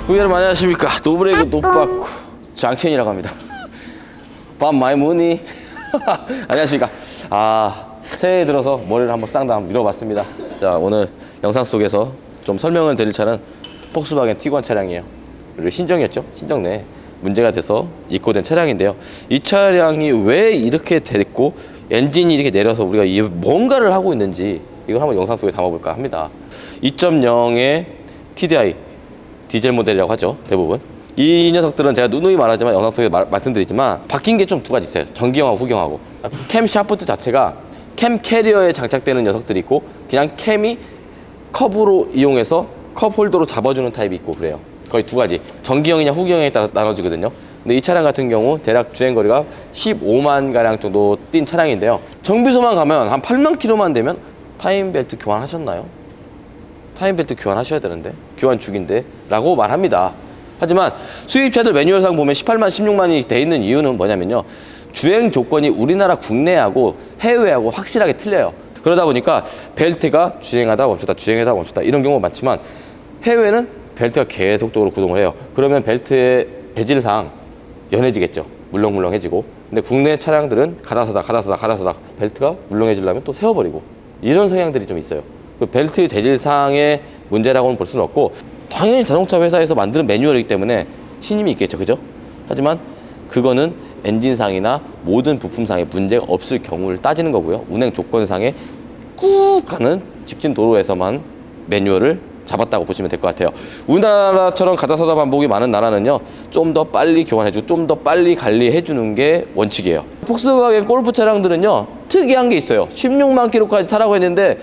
여러분 안녕하십니까. 노브레이크 노빠꾸 장첸이라고 합니다. 밥 많이 먹니? 안녕하십니까. 새해 들어서 머리를 한번 쌍담 밀어봤습니다. 자, 오늘 영상 속에서 좀 설명을 드릴 차는 폭스바겐 티구안 차량이에요. 그리고 신정이었죠. 신정 내 문제가 돼서 입고된 차량인데요. 이 차량이 왜 이렇게 됐고 엔진이 이렇게 내려서 우리가 뭔가를 하고 있는지 이걸 한번 영상 속에 담아볼까 합니다. 2.0의 TDI 디젤 모델이라고 하죠. 대부분 이 녀석들은 제가 누누이 말하지만 영상 속에 말씀드리지만 바뀐 게 좀 두 가지 있어요. 전기형하고 후경하고. 캠 샤프트 자체가 캠 캐리어에 장착되는 녀석들이 있고 그냥 캠이 컵으로 이용해서 컵 홀더로 잡아주는 타입이 있고 그래요. 거의 두 가지. 전기형이냐 후경형에 따라 나눠지거든요. 근데 이 차량 같은 경우 대략 주행거리가 15만 가량 정도 뛴 차량인데요. 정비소만 가면 한 8만 킬로만 되면 타임벨트 교환하셨나요? 타임벨트 교환하셔야 되는데 교환 중인데 라고 말합니다. 하지만 수입차들 매뉴얼상 보면 18만 16만이 돼 있는 이유는 뭐냐면요, 주행 조건이 우리나라 국내하고 해외하고 확실하게 틀려요. 그러다 보니까 벨트가 주행하다 멈췄다 주행하다 멈췄다 이런 경우가 많지만 해외는 벨트가 계속적으로 구동을 해요. 그러면 벨트의 재질상 연해지겠죠. 물렁물렁해지고. 근데 국내 차량들은 가다서다 벨트가 물렁해지려면 또 세워버리고 이런 성향들이 좀 있어요. 그 벨트 재질상의 문제라고는 볼 수는 없고 당연히 자동차 회사에서 만드는 매뉴얼이기 때문에 신임이 있겠죠. 그죠? 하지만 그거는 엔진상이나 모든 부품상에 문제가 없을 경우를 따지는 거고요. 운행 조건상에 꾹 가는 직진 도로에서만 매뉴얼을 잡았다고 보시면 될 것 같아요. 우리나라처럼 가다서다 반복이 많은 나라는요, 좀 더 빨리 교환해주고 좀 더 빨리 관리해주는 게 원칙이에요. 폭스바겐 골프 차량들은요 특이한 게 있어요. 16만 킬로까지 타라고 했는데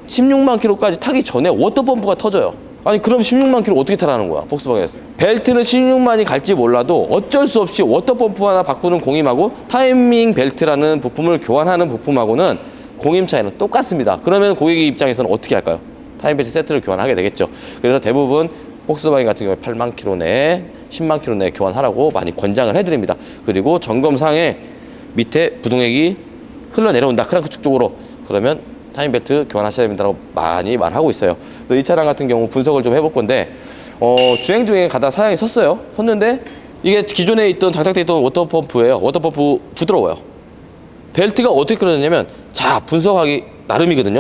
16만 킬로까지 타기 전에 워터펌프가 터져요. 아니 그럼 16만 킬로 어떻게 타라는 거야 폭스바겐에서. 벨트는 16만이 갈지 몰라도 어쩔 수 없이 워터펌프 하나 바꾸는 공임하고 타이밍 벨트라는 부품을 교환하는 부품하고는 공임 차이는 똑같습니다. 그러면 고객의 입장에서는 어떻게 할까요? 타임벨트 세트를 교환하게 되겠죠. 그래서 대부분 폭스바겐 같은 경우에 8만 킬로 내에 10만 킬로 내에 교환하라고 많이 권장을 해드립니다. 그리고 점검상에 밑에 부동액이 흘러내려온다 크랑크 축 쪽으로, 그러면 타임벨트 교환하셔야 됩니다라고 많이 말하고 있어요. 그래서 이 차량 같은 경우 분석을 좀 해볼 건데 주행 중에 가다 사장이 섰는데 이게 기존에 있던 장착되어 있던 워터펌프예요. 워터펌프 부드러워요. 벨트가 어떻게 끊어졌냐면 자 분석하기 나름이거든요.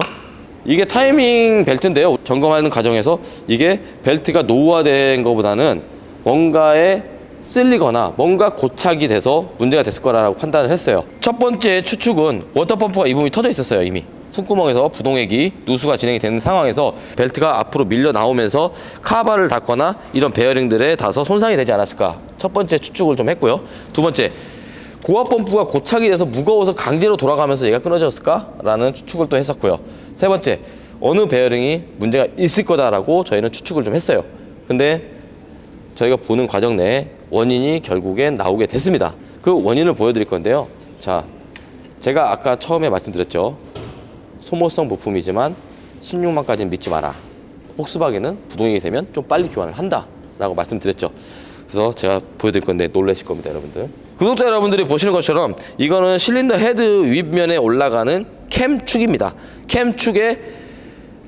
이게 타이밍 벨트인데요. 점검하는 과정에서 이게 벨트가 노후화된 것보다는 뭔가에 쓸리거나 뭔가 고착이 돼서 문제가 됐을 거라고 판단을 했어요. 첫 번째 추측은 워터펌프가 이 부분이 터져 있었어요. 이미 숨구멍에서 부동액이 누수가 진행이 되는 상황에서 벨트가 앞으로 밀려 나오면서 카바를 닫거나 이런 베어링들에 닿아서 손상이 되지 않았을까, 첫 번째 추측을 좀 했고요. 두 번째, 고압 펌프가 고착이 돼서 무거워서 강제로 돌아가면서 얘가 끊어졌을까 라는 추측을 또 했었고요. 세 번째, 어느 베어링이 문제가 있을 거다라고 저희는 추측을 좀 했어요. 근데 저희가 보는 과정 내에 원인이 결국엔 나오게 됐습니다. 그 원인을 보여드릴 건데요. 자, 제가 아까 처음에 말씀드렸죠. 소모성 부품이지만 16만까지는 믿지 마라. 폭스바겐은 부동액이 되면 좀 빨리 교환을 한다 라고 말씀드렸죠. 그래서 제가 보여드릴 건데 놀라실 겁니다, 여러분들. 구독자 여러분들이 보시는 것처럼 이거는 실린더 헤드 윗면에 올라가는 캠축입니다. 캠축에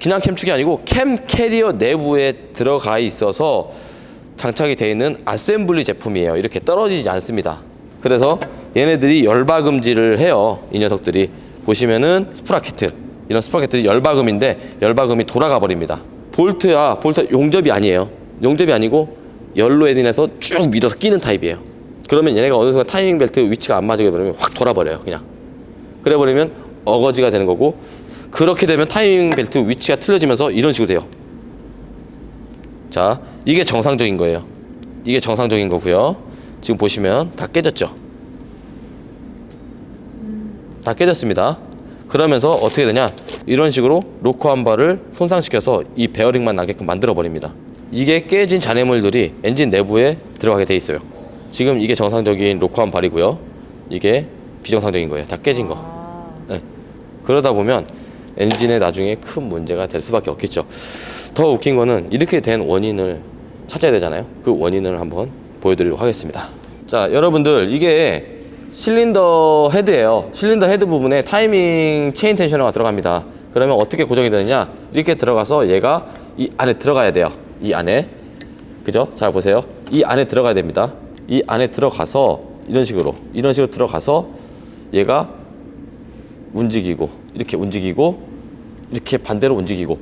그냥 캠축이 아니고 캠 캐리어 내부에 들어가 있어서 장착이 되어 있는 아셈블리 제품이에요. 이렇게 떨어지지 않습니다. 그래서 얘네들이 열박음질을 해요. 이 녀석들이 보시면은 스프라켓, 이런 스프라켓들이 열박음인데 열박음이 돌아가 버립니다. 볼트야 용접이 아니에요. 용접이 아니고 열로 헤딩해서 쭉 밀어서 끼는 타입이에요. 그러면 얘네가 어느 순간 타이밍 벨트 위치가 안 맞게 되면 확 돌아버려요. 그냥 그래 버리면 어거지가 되는 거고, 그렇게 되면 타이밍 벨트 위치가 틀려지면서 이런 식으로 돼요. 자, 이게 정상적인 거예요. 이게 정상적인 거고요. 지금 보시면 다 깨졌죠. 다 깨졌습니다. 그러면서 어떻게 되냐, 이런 식으로 로커 함발을 손상시켜서 이 베어링만 나게끔 만들어 버립니다. 이게 깨진 잔해물들이 엔진 내부에 들어가게 돼 있어요. 지금 이게 정상적인 로커 함발이고요. 이게 비정상적인 거예요. 다 깨진 거. 네. 그러다 보면 엔진에 나중에 큰 문제가 될 수밖에 없겠죠. 더 웃긴 거는 이렇게 된 원인을 찾아야 되잖아요. 그 원인을 한번 보여드리도록 하겠습니다. 자, 여러분들, 이게 실린더 헤드예요. 실린더 헤드 부분에 타이밍 체인 텐셔너가 들어갑니다. 그러면 어떻게 고정이 되느냐, 이렇게 들어가서 얘가 이 안에 들어가야 돼요. 이 안에 그죠? 잘 보세요. 이 안에 들어가야 됩니다. 이 안에 들어가서 이런 식으로 들어가서 얘가 움직이고 이렇게 반대로 움직이고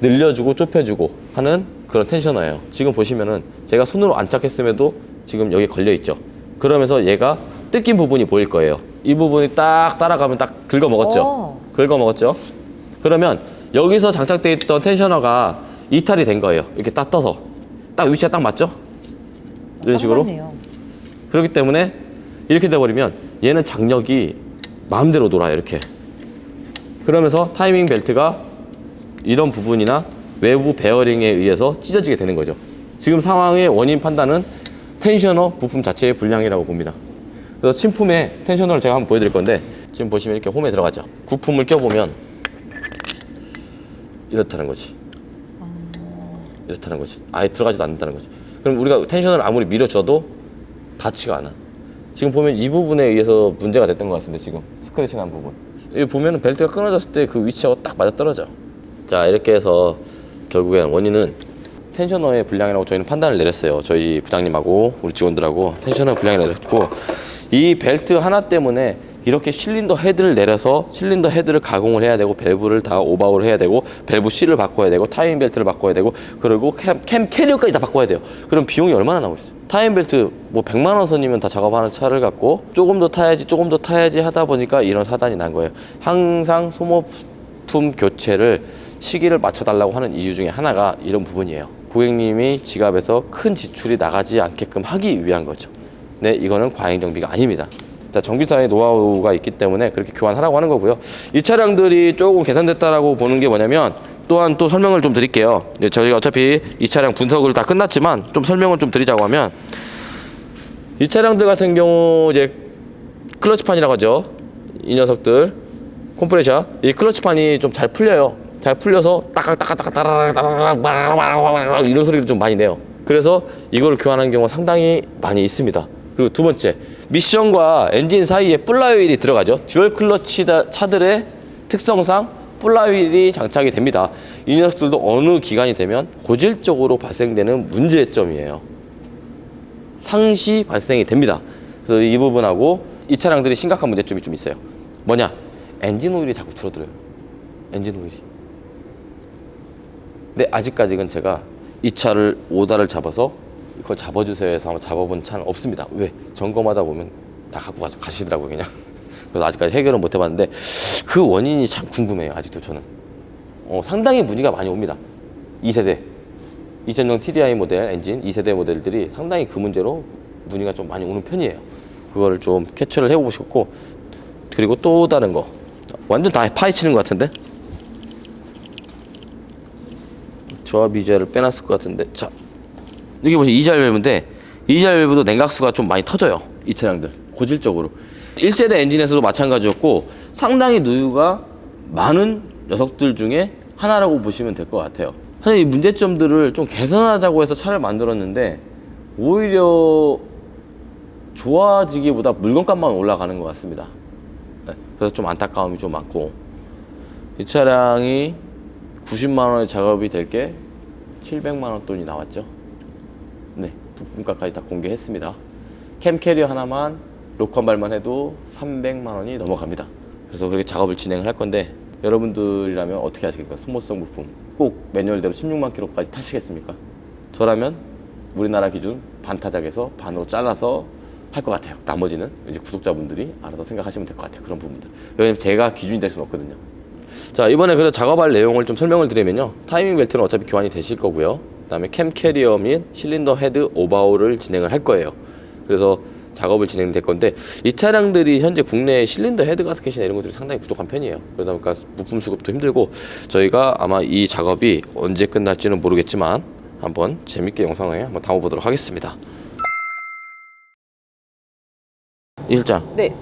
늘려주고 좁혀주고 하는 그런 텐셔너예요. 지금 보시면은 제가 손으로 안착했음에도 지금 여기 걸려 있죠. 그러면서 얘가 뜯긴 부분이 보일 거예요. 이 부분이 딱 따라가면 딱 긁어먹었죠. 긁어먹었죠. 그러면 여기서 장착되어 있던 텐셔너가 이탈이 된 거예요. 이렇게 딱 떠서 딱 위치가 딱 맞죠? 이런 식으로. 맞네요. 그렇기 때문에 이렇게 돼버리면 얘는 장력이 마음대로 놀아요. 이렇게. 그러면서 타이밍 벨트가 이런 부분이나 외부 베어링에 의해서 찢어지게 되는 거죠. 지금 상황의 원인 판단은 텐셔너 부품 자체의 불량이라고 봅니다. 그래서 신품의 텐셔너를 제가 한번 보여드릴 건데, 지금 보시면 이렇게 홈에 들어가죠. 부품을 껴보면 이렇다는 거지. 이렇다는 거지. 아예 들어가지도 않는다는 거지. 그럼 우리가 텐셔너를 아무리 밀어줘도 닿지가 않아. 지금 보면 이 부분에 의해서 문제가 됐던 것 같은데, 지금 스크래치 난 부분. 여기 보면은 벨트가 끊어졌을 때 그 위치하고 딱 맞아 떨어져. 자, 이렇게 해서 결국엔 원인은 텐셔너의 불량이라고 저희는 판단을 내렸어요. 저희 부장님하고 우리 직원들하고 텐셔너 불량이라고 내렸고, 이 벨트 하나 때문에 이렇게 실린더 헤드를 내려서 실린더 헤드를 가공을 해야 되고, 밸브를 다 오버하울을 해야 되고, 밸브 실을 바꿔야 되고, 타이밍 벨트를 바꿔야 되고, 그리고 캠 캐리어까지 다 바꿔야 돼요. 그럼 비용이 얼마나 나오겠어요? 타이밍 벨트 뭐 100만 원 선이면 다 작업하는 차를 갖고 조금 더 타야지 하다 보니까 이런 사단이 난 거예요. 항상 소모품 교체를 시기를 맞춰달라고 하는 이유 중에 하나가 이런 부분이에요. 고객님이 지갑에서 큰 지출이 나가지 않게끔 하기 위한 거죠. 네, 이거는 과잉 정비가 아닙니다. 자, 정비사의 노하우가 있기 때문에 그렇게 교환하라고 하는 거고요. 이 차량들이 조금 개선됐다라고 보는 게 뭐냐면, 또한 또 설명을 좀 드릴게요. 저희가 어차피 이 차량 분석을 다 끝났지만 좀 설명을 좀 드리자고 하면, 이 차량들 같은 경우 이제 클러치판이라고 하죠. 이 녀석들 컴프레셔, 이 클러치판이 좀 잘 풀려요. 잘 풀려서 따깍따깍따라락 이런 소리를 좀 많이 내요. 그래서 이걸 교환하는 경우가 상당히 많이 있습니다. 그리고 두 번째, 미션과 엔진 사이에 플라이휠이 들어가죠. 듀얼 클러치 차들의 특성상 플라이휠이 장착이 됩니다. 이 녀석들도 어느 기간이 되면 고질적으로 발생되는 문제점이에요. 상시 발생이 됩니다. 그래서 이 부분하고 이 차량들이 심각한 문제점이 좀 있어요. 뭐냐? 엔진 오일이 자꾸 줄어들어요. 엔진 오일이. 근데 아직까지는 제가 이 차를 오다를 잡아서 이걸 잡아주세요 해서 한번 잡아본 차는 없습니다. 왜? 점검하다 보면 다 갖고 가시더라고요, 그냥. 그래서 아직까지 해결은 못 해봤는데, 그 원인이 참 궁금해요, 아직도 저는. 상당히 문의가 많이 옵니다. 2세대 2000년 TDI 모델 엔진 2세대 모델들이 상당히 그 문제로 문의가 좀 많이 오는 편이에요. 그거를 좀 캐치를 해보고 싶고, 그리고 또 다른 거, 완전 다 파헤치는 것 같은데, 조합 이자를 빼놨을 것 같은데, 자, 여기 보시면 이자 밸브인데, 이자 밸브도 냉각수가 좀 많이 터져요. 이 차량들 고질적으로 1세대 엔진에서도 마찬가지였고, 상당히 누유가 많은 녀석들 중에 하나라고 보시면 될 것 같아요. 사실 이 문제점들을 좀 개선하자고 해서 차를 만들었는데, 오히려 좋아지기보다 물건값만 올라가는 것 같습니다. 네, 그래서 좀 안타까움이 좀 많고, 이 차량이 90만 원의 작업이 될 게 700만 원 돈이 나왔죠. 네, 부품가까지 다 공개했습니다. 캠 캐리어 하나만 로컨발만 해도 300만 원이 넘어갑니다. 그래서 그렇게 작업을 진행을 할 건데, 여러분들이라면 어떻게 하시겠습니까? 소모성 부품 꼭 매뉴얼대로 16만 킬로까지 타시겠습니까? 저라면 우리나라 기준 반타작에서 반으로 잘라서 할 것 같아요. 나머지는 이제 구독자분들이 알아서 생각하시면 될 것 같아요. 그런 부분들. 왜냐면 제가 기준이 될 수는 없거든요. 자, 이번에 그래서 작업할 내용을 좀 설명을 드리면요. 타이밍 벨트는 어차피 교환이 되실 거고요. 그 다음에 캠 캐리어 및 실린더 헤드 오버하울을 진행을 할 거예요. 그래서 작업을 진행될 건데, 이 차량들이 현재 국내에 실린더 헤드 가스켓이나 이런 것들이 상당히 부족한 편이에요. 그러다 보니까 부품 수급도 힘들고, 저희가 아마 이 작업이 언제 끝날지는 모르겠지만 한번 재밌게 영상에 한번 담아보도록 하겠습니다. 이 실장, 네.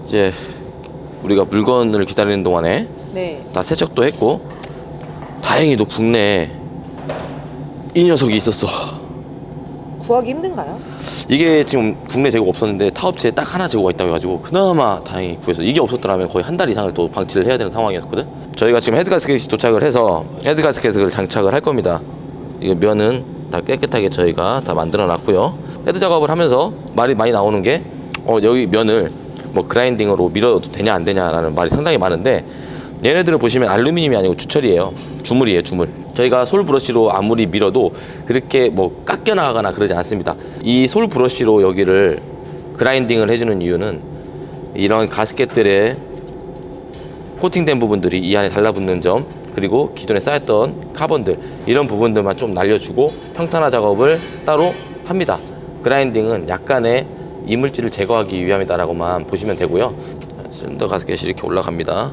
이제 우리가 물건을 기다리는 동안에 네. 다 세척도 했고, 다행히도 국내에 이 녀석이 있었어. 구하기 힘든가요? 이게 지금 국내 재고가 없었는데 타업체에 딱 하나 재고가 있다고 해가지고 그나마 다행히 구해서, 이게 없었더라면 거의 한 달 이상을 또 방치를 해야 되는 상황이었거든. 저희가 지금 헤드 가스켓이 도착을 해서 헤드 가스켓을 장착을 할 겁니다. 이거 면은 다 깨끗하게 저희가 다 만들어 놨고요. 헤드 작업을 하면서 말이 많이 나오는 게 여기 면을 뭐 그라인딩으로 밀어도 되냐 안 되냐라는 말이 상당히 많은데, 얘네들을 보시면 알루미늄이 아니고 주철이에요. 주물이에요, 주물. 저희가 솔 브러쉬로 아무리 밀어도 그렇게 뭐 깎여 나가거나 그러지 않습니다. 이 솔 브러쉬로 여기를 그라인딩을 해주는 이유는 이런 가스켓들의 코팅된 부분들이 이 안에 달라붙는 점, 그리고 기존에 쌓였던 카본들, 이런 부분들만 좀 날려주고 평탄화 작업을 따로 합니다. 그라인딩은 약간의 이물질을 제거하기 위함이다라고만 보시면 되고요. 실린더 가스켓이 이렇게 올라갑니다.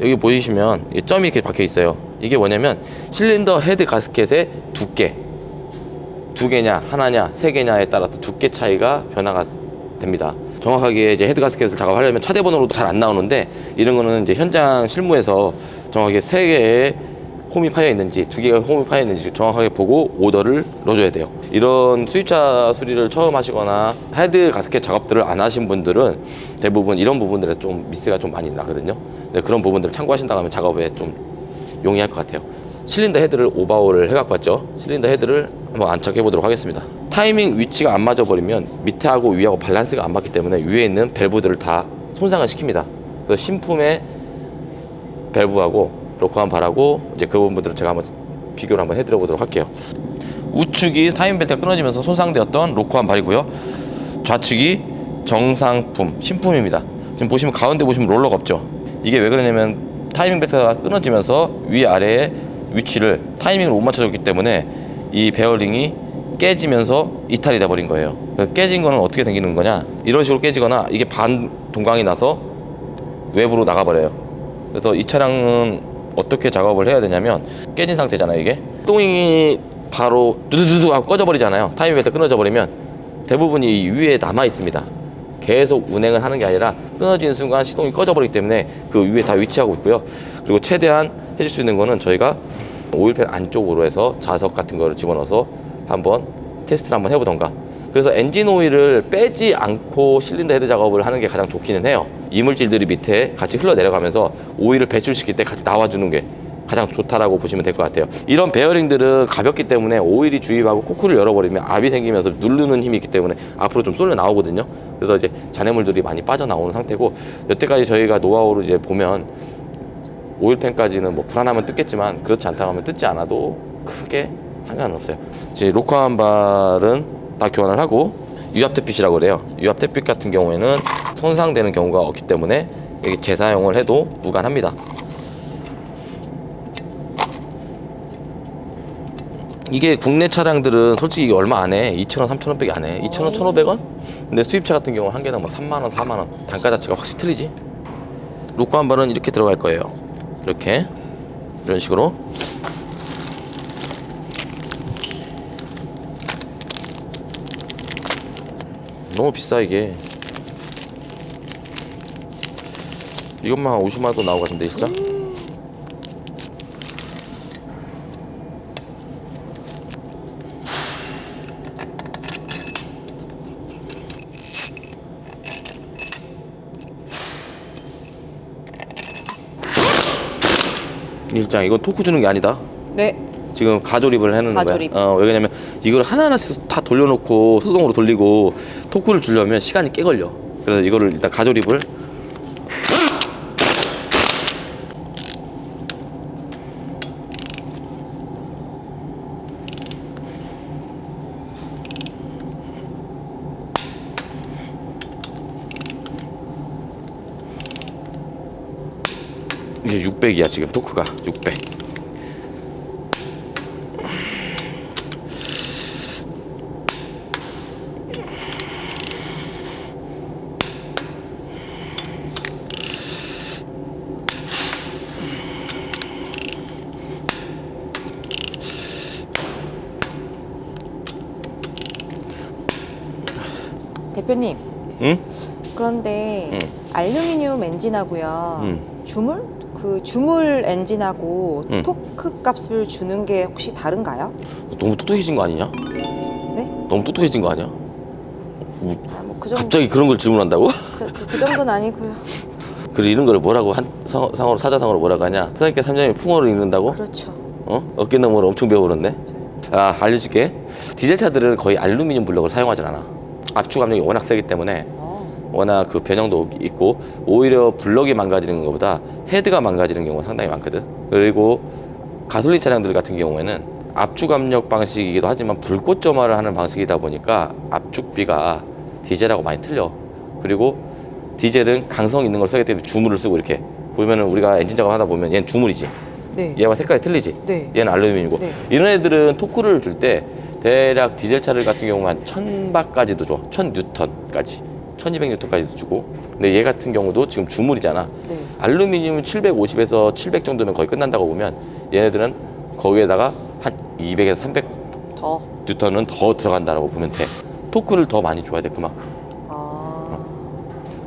여기 보시면 점이 이렇게 박혀 있어요. 이게 뭐냐면 실린더 헤드 가스켓의 두께, 두 개냐 하나냐 세 개냐에 따라서 두께 차이가 변화가 됩니다. 정확하게 이제 헤드 가스켓을 작업하려면 차대 번호로도 잘 안 나오는데, 이런 거는 이제 현장 실무에서 정확하게 세 개의 홈이 파여 있는지 두 개가 홈이 파여 있는지 정확하게 보고 오더를 넣어줘야 돼요. 이런 수입차 수리를 처음 하시거나 헤드 가스켓 작업들을 안 하신 분들은 대부분 이런 부분들에 좀 미스가 좀 많이 나거든요. 네, 그런 부분들을 참고하신다고 하면 작업에 좀 용이할 것 같아요. 실린더 헤드를 오버홀을 해갖고 왔죠. 실린더 헤드를 한번 안착해 보도록 하겠습니다. 타이밍 위치가 안 맞아 버리면 밑에하고 위하고 밸런스가 안 맞기 때문에 위에 있는 밸브들을 다 손상을 시킵니다. 그래서 신품의 밸브하고 로커한 발하고 이제 그 부분들은 제가 한번 비교를 한번 해드려 보도록 할게요. 우측이 타이밍 벨트가 끊어지면서 손상되었던 로커한 발이고요. 좌측이 정상품 신품입니다. 지금 보시면 가운데 보시면 롤러가 없죠. 이게 왜 그러냐면 타이밍 벨트가 끊어지면서 위아래의 위치를 타이밍을 못 맞춰줬기 때문에 이 베어링이 깨지면서 이탈이 돼버린 거예요. 깨진 거는 어떻게 생기는 거냐, 이런 식으로 깨지거나 이게 반 동강이 나서 외부로 나가버려요. 그래서 이 차량은 어떻게 작업을 해야 되냐면, 깨진 상태잖아요. 이게 똥이 바로 두두두두 하고 꺼져버리잖아요. 타이밍 벨트 끊어져 버리면 대부분이 이 위에 남아 있습니다. 계속 운행을 하는 게 아니라 끊어지는 순간 시동이 꺼져버리기 때문에 그 위에 다 위치하고 있고요. 그리고 최대한 해줄 수 있는 거는 저희가 오일팬 안쪽으로 해서 자석 같은 거를 집어넣어서 한번 테스트를 한번 해보던가, 그래서 엔진 오일을 빼지 않고 실린더 헤드 작업을 하는 게 가장 좋기는 해요. 이물질들이 밑에 같이 흘러내려가면서 오일을 배출시킬 때 같이 나와주는 게 가장 좋다라고 보시면 될 것 같아요. 이런 베어링들은 가볍기 때문에 오일이 주입하고 코크를 열어버리면 압이 생기면서 누르는 힘이 있기 때문에 앞으로 좀 쏠려 나오거든요. 그래서 이제 잔해물들이 많이 빠져나오는 상태고, 여태까지 저희가 노하우로 이제 보면 오일팬까지는 뭐 불안하면 뜯겠지만 그렇지 않다고 하면 뜯지 않아도 크게 상관은 없어요. 이제 로커한 발은 다 교환을 하고, 유압 탭빗이라고 그래요. 유압 탭빗 같은 경우에는 손상되는 경우가 없기 때문에 여기 재사용을 해도 무관합니다. 이게 국내 차량들은 솔직히 얼마 안 해. 2,000원, 3,000원 밖에 안 해. 2,000원, 1,500원? 근데 수입차 같은 경우 한 개당 뭐 3만원, 4만원. 단가 자체가 확실히 틀리지. 로커 한 발은 이렇게 들어갈 거예요. 이렇게. 이런 식으로. 너무 비싸 이게. 이것만 한 50만 원 돈 나오고 같은데 진짜. 일장 이건 토크 주는 게 아니다. 네. 지금 가조립을 해놓는 가조립. 거야. 왜냐면 이걸 하나하나씩 다 돌려놓고 수동으로 돌리고 토크를 주려면 시간이 꽤 걸려. 그래서 이거를 일단 가조립을. 이게 600이야 지금 토크가 600. 대표님. 응? 그런데 응. 알루미늄 엔진하고요. 응. 주물 엔진하고 응. 토크 값을 주는 게 혹시 다른가요? 너무 똑똑해진 거 아니냐? 네? 너무 똑똑해진 거 아니야? 그 정도. 갑자기 그런 걸 질문한다고? 그 정도는 아니고요. 그래 이런 걸 뭐라고 사자성어로 뭐라고 하냐? 선생님께 3점이 풍어를 읽는다고? 그렇죠. 어깨너머를 엄청 배워오는데. 아, 알려줄게. 디젤 차들은 거의 알루미늄 블럭을 사용하지 않아. 압축 압력이 워낙 세기 때문에 워낙 그 변형도 있고 오히려 블럭이 망가지는 것보다 헤드가 망가지는 경우가 상당히 많거든. 그리고 가솔린 차량들 같은 경우에는 압축 압력 방식이기도 하지만 불꽃 점화를 하는 방식이다 보니까 압축비가 디젤하고 많이 틀려. 그리고 디젤은 강성 있는 걸 쓰기 때문에 주물을 쓰고 이렇게 보면은 우리가 엔진 작업 하다 보면 얘는 주물이지. 네. 얘와 색깔이 틀리지. 네. 얘는 알루미늄이고. 네. 이런 애들은 토크를 줄 때 대략 디젤 차들 같은 경우는 한 1000바까지도 줘. 1000뉴턴까지. 1200뉴턴까지도 주고. 근데 얘 같은 경우도 지금 주물이잖아. 네. 알루미늄은 750에서 700 정도면 거의 끝난다고 보면 얘네들은 거기에다가 한 200에서 300 더. 뉴턴은 더 들어간다라고 보면 돼. 토크를 더 많이 줘야 돼, 그만큼. 아.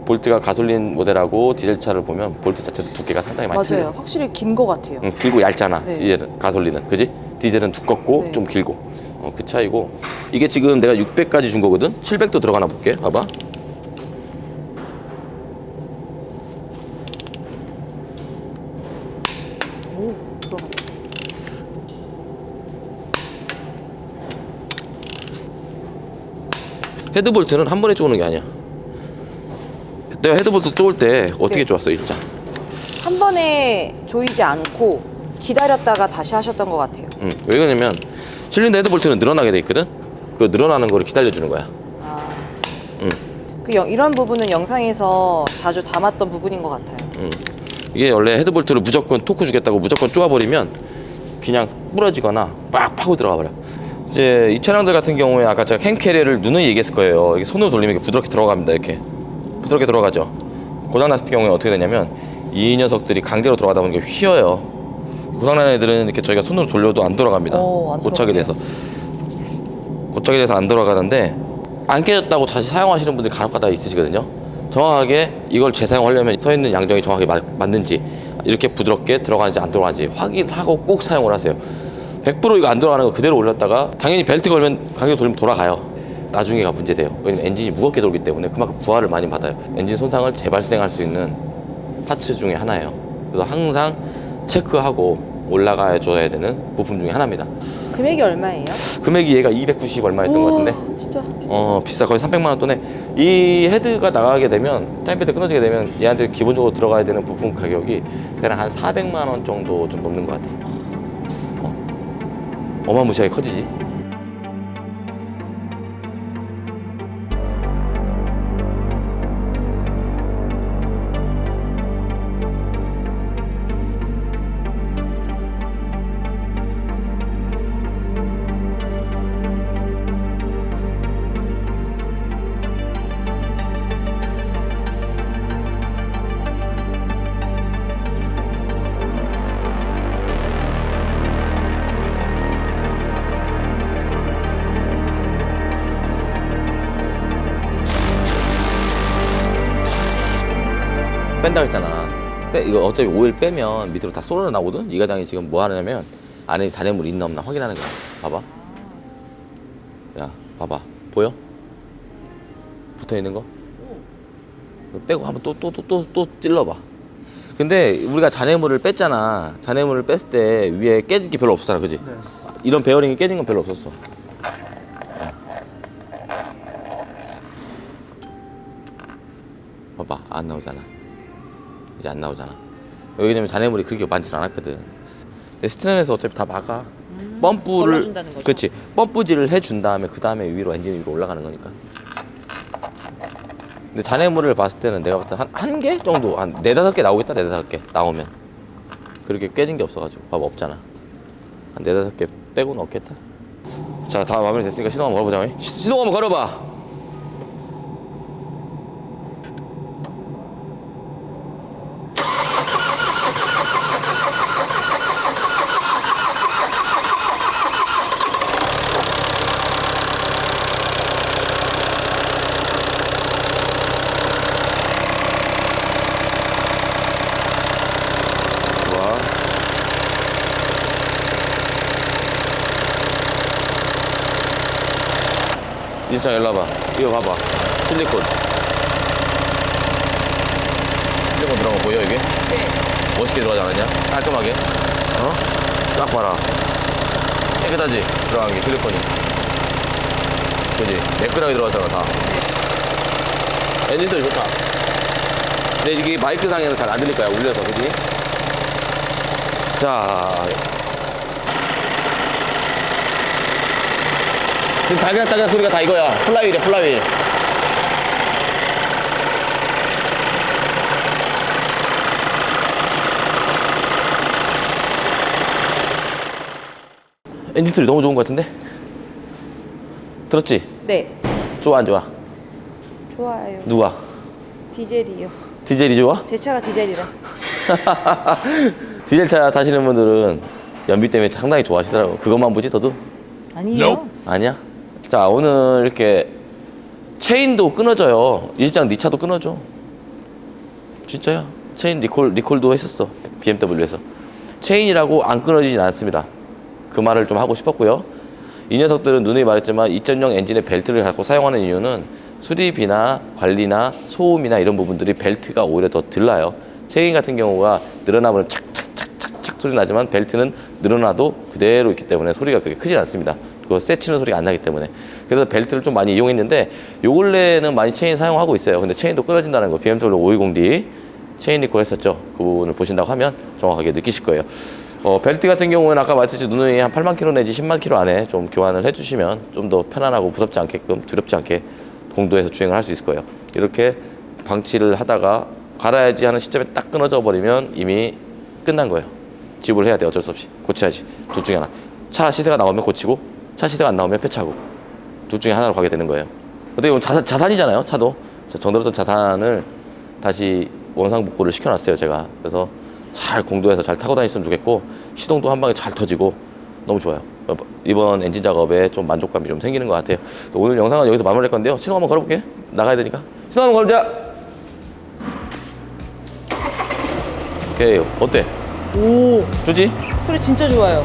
볼트가 가솔린 모델하고 디젤 차를 보면 볼트 자체도 두께가 상당히 많이 틀려. 맞아요. 확실히 긴 거 같아요. 길고 얇잖아. 네. 디젤은, 가솔린은, 그지? 디젤은 두껍고 네. 좀 길고. 그 차이고. 이게 지금 내가 600까지 준 거거든. 700도 들어가나 볼게. 봐봐. 오, 들어가네. 헤드볼트는 한 번에 쪼는 게 아니야. 내가 헤드볼트 쪼을 때 어떻게 네. 쪼았어, 일자? 한 번에 조이지 않고 기다렸다가 다시 하셨던 것 같아요. 왜 그러냐면 실린더 헤드볼트는 늘어나게 돼 있거든. 그 늘어나는 거를 기다려주는 거야. 아. 응. 이런 부분은 영상에서 자주 담았던 부분인 것 같아요. 이게 원래 헤드볼트를 무조건 토크 주겠다고 무조건 쪼아버리면 그냥 부러지거나 빡 파고 들어가 버려. 이제 이 차량들 같은 경우에 아까 제가 캠 캐리어를 누누이 얘기했을 거예요. 이게 손으로 돌리면 이렇게 부드럽게 들어갑니다. 이렇게 부드럽게 들어가죠. 고장 났을 경우에 어떻게 되냐면 이 녀석들이 강제로 들어가다 보니까 휘어요. 고장난 애들은 이렇게 저희가 손으로 돌려도 안 돌아갑니다. 안 고착이 돼서 안 돌아가는데 안 깨졌다고 다시 사용하시는 분들이 간혹가다 있으시거든요. 정확하게 이걸 재사용하려면 서 있는 양정이 정확히 맞는지 이렇게 부드럽게 들어가는지 안 들어가는지 확인하고 꼭 사용을 하세요. 100% 이거 안 돌아가는 거 그대로 올렸다가 당연히 벨트 걸면 강제로 돌리면 돌아가요. 나중에가 문제돼요. 왜냐면 엔진이 무겁게 돌기 때문에 그만큼 부하를 많이 받아요. 엔진 손상을 재발생할 수 있는 파츠 중에 하나예요. 그래서 항상 체크하고 올라가 줘야 되는 부품 중에 하나입니다. 금액이 얼마예요? 금액이 얘가 290 얼마 했던 것 같은데 진짜 비싸. 비싸. 거의 300만 원 돈에 이 헤드가 나가게 되면 타임벨트 끊어지게 되면 얘한테 기본적으로 들어가야 되는 부품 가격이 대략 한 400만 원 정도 좀 넘는 것 같아. 어마무시하게 커지지. 뺀다 했잖아. 이거 어차피 오일 빼면 밑으로 다 쏟아 나오거든. 이 과장이 지금 뭐 하냐면 안에 잔해물이 있나 없나 확인하는 거야. 봐봐. 야, 봐봐. 보여? 붙어 있는 거? 빼고 한번 또 찔러봐. 근데 우리가 잔해물을 뺐잖아. 잔해물을 뺐을 때 위에 깨진 게 별로 없었잖아, 그지? 네. 이런 베어링이 깨진 건 별로 없었어. 봐봐, 안 나오잖아. 이제 안 나오잖아. 왜냐면 잔해물이 그렇게 많진 않았거든. 근데 스테인에서 어차피 다 막아. 펌프를, 걸러준다는 거죠? 그렇지. 펌프질을 해준 다음에 그 다음에 위로 엔진 위로 올라가는 거니까. 근데 잔해물을 봤을 때는 내가 봤을 때 한 개 정도, 한 4-5개 나오겠다. 4-5개 나오면. 그렇게 깨진 게 없어가지고. 봐봐, 없잖아. 한 4-5개 빼고는 없겠다. 자, 다 마무리 됐으니까 시동 한번 걸어보자. 시동 한번 걸어봐. 인스타 일로 와봐. 이거 봐봐. 실리콘 들어간 거 보여 이게? 네. 멋있게 들어가지 않았냐? 깔끔하게. 딱 봐라. 깨끗하지? 들어간 게 휴대폰이. 그지? 매끈하게 들어갔잖아, 다. 엔진 소리 좋다. 근데 이게 마이크 상에는 잘 안 들릴 거야, 울려서, 그지? 자. 지금 달걀 소리가 다 이거야. 플라이휠이야, 플라이휠. 엔진 소리 너무 좋은 것 같은데? 들었지? 네. 좋아, 안 좋아? 좋아요. 누가? 디젤이요. 디젤이 좋아? 제 차가 디젤이라. 디젤차 타시는 분들은 연비 때문에 상당히 좋아하시더라고. 그것만 보지, 너도? 아니요. 아니야? 자, 오늘 이렇게 체인도 끊어져요. 일장 네 차도 끊어져. 진짜야. 체인 리콜도 했었어. BMW에서. 체인이라고 안 끊어지진 않습니다. 그 말을 좀 하고 싶었고요. 이 녀석들은 누누이 말했지만 2.0 엔진의 벨트를 갖고 사용하는 이유는 수리비나 관리나 소음이나 이런 부분들이 벨트가 오히려 더 덜 나요. 체인 같은 경우가 늘어나면 착착착착착 소리 나지만 벨트는 늘어나도 그대로 있기 때문에 소리가 그렇게 크지 않습니다. 그거 쎄치는 소리가 안 나기 때문에. 그래서 벨트를 좀 많이 이용했는데 요 근래는 많이 체인 사용하고 있어요. 근데 체인도 끊어진다는 거 BMW 520D 체인 리콜 했었죠. 그 부분을 보신다고 하면 정확하게 느끼실 거예요. 벨트 같은 경우는 아까 말했듯이 누누이 한 8만 킬로 내지 10만 킬로 안에 좀 교환을 해주시면 좀 더 편안하고 무섭지 않게끔 두렵지 않게 공도에서 주행을 할 수 있을 거예요. 이렇게 방치를 하다가 갈아야지 하는 시점에 딱 끊어져 버리면 이미 끝난 거예요. 지불을 해야 돼. 어쩔 수 없이 고쳐야지. 둘 중에 하나. 차 시세가 나오면 고치고 차 시세가 안 나오면 폐차하고 둘 중에 하나로 가게 되는 거예요. 어떻게 보면 자산이잖아요. 차도 정들었던 자산을 다시 원상복구를 시켜놨어요. 제가. 그래서 잘 공도에서 잘 타고 다녔으면 좋겠고 시동도 한 방에 잘 터지고 너무 좋아요. 이번 엔진 작업에 좀 만족감이 좀 생기는 것 같아요. 오늘 영상은 여기서 마무리할 건데요. 시동 한번 걸어볼게. 나가야 되니까. 시동 한번 걸자. 오케이. 어때? 오, 좋지? 소리 진짜 좋아요.